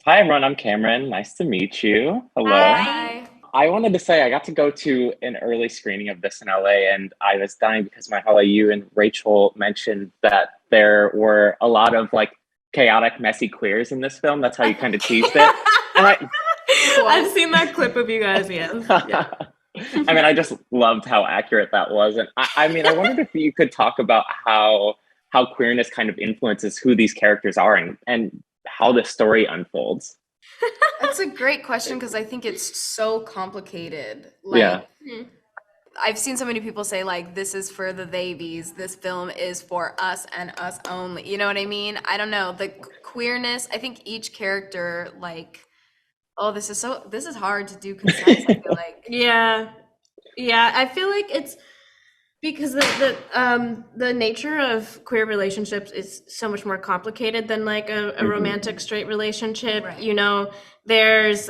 Hi everyone, I'm Cameron. Nice to meet you. Hello. Hi. I wanted to say I got to go to an early screening of this in LA and I was dying because Myha'la, you and Rachel mentioned that there were a lot of like chaotic, messy queers in this film. That's how you kind of teased it. And I've seen that clip of you guys, yes. Yeah. I mean, I just loved how accurate that was. And I wondered if you could talk about how queerness kind of influences who these characters are and how the story unfolds. That's a great question because I think it's so complicated. Yeah. I've seen so many people say like this is for the babies, this film is for us and us only. You know what I mean? I don't know. The queerness, I think each character this is hard to do concise, I feel like. Yeah. I feel like it's because the nature of queer relationships is so much more complicated than like a romantic straight relationship. Right. You know, there's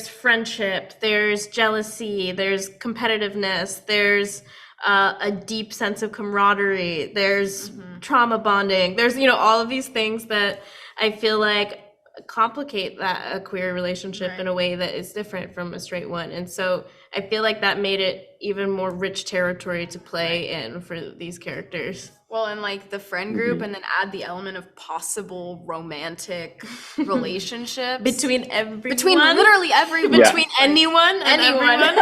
friendship, there's jealousy, there's competitiveness, there's a deep sense of camaraderie, there's trauma bonding, there's all of these things that I feel like complicate a queer relationship in a way that is different from a straight one. And so I feel like that made it even more rich territory to play in for these characters. Well, and like the friend group, and then add the element of possible romantic relationships Between literally everyone, between anyone and everyone.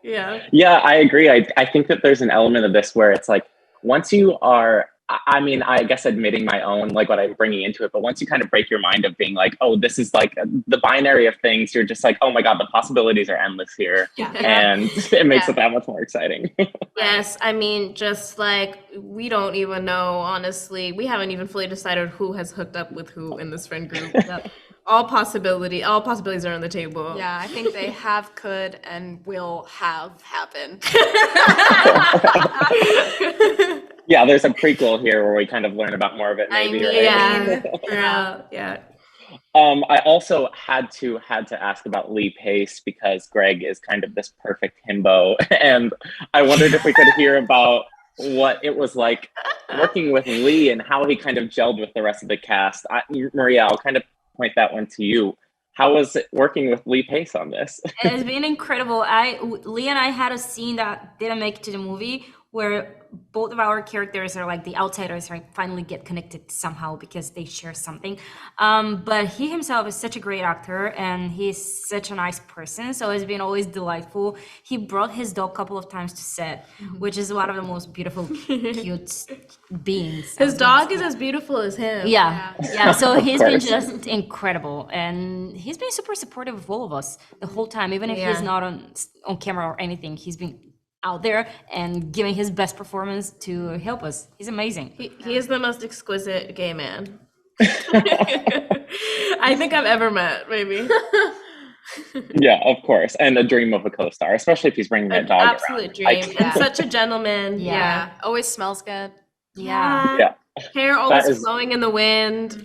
Yeah. Yeah, I agree. I think that there's an element of this where it's like, once you are, I guess admitting my own, like what I'm bringing into it, but once you kind of break your mind of being like, oh, this is like the binary of things, you're just like, oh my God, the possibilities are endless here. Yeah. And it makes it that much more exciting. Yes, I mean, just like we don't even know, honestly, we haven't even fully decided who has hooked up with who in this friend group. All possibilities are on the table. Yeah, I think they have, could, and will have happened. Yeah, there's a prequel here where we kind of learn about more of it maybe. Yeah. I also had to ask about Lee Pace because Greg is kind of this perfect himbo, and I wondered if we could hear about what it was like working with Lee and how he kind of gelled with the rest of the cast. Maria, I'll kind of point that one to you. How was it working with Lee Pace on this? It's been incredible. Lee and I had a scene that didn't make it to the movie where both of our characters are like the outsiders, right? Finally get connected somehow because they share something. But he himself is such a great actor and he's such a nice person. So it's been always delightful. He brought his dog a couple of times to set, which is one of the most beautiful, cute beings. His dog is as beautiful as him. Yeah. So he's been just incredible, and he's been super supportive of all of us the whole time. Even if he's not on camera or anything, he's been out there and giving his best performance to help us. He's amazing. He is the most exquisite gay man I think I've ever met, maybe. Yeah, of course. And a dream of a co-star, especially if he's bringing that dog around. Absolute dream. And such a gentleman. Yeah. Always smells good. Yeah. Hair always flowing in the wind,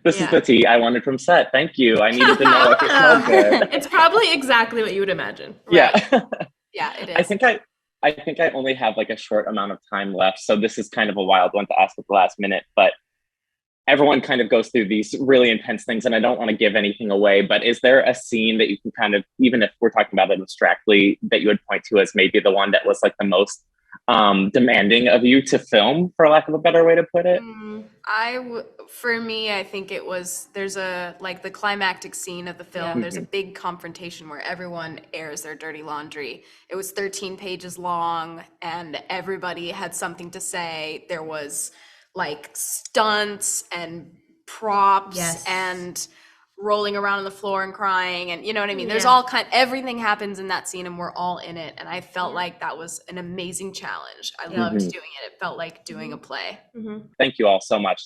This is the tea I wanted from set. Thank you. I needed to know if it smelled good. It's probably exactly what you would imagine. Yeah. Yeah, it is. I think I only have like a short amount of time left. So this is kind of a wild one to ask at the last minute, but everyone kind of goes through these really intense things and I don't want to give anything away, but is there a scene that you can kind of, even if we're talking about it abstractly, that you would point to as maybe the one that was like the most demanding of you to film, for lack of a better way to put it? For me, I think it was, there's the climactic scene of the film, there's a big confrontation where everyone airs their dirty laundry. It was 13 pages long and everybody had something to say. There was like stunts and props and rolling around on the floor and crying, and you know what I mean? There's everything happens in that scene and we're all in it, and I felt like that was an amazing challenge. I loved doing it. It felt like doing a play. Thank you all so much.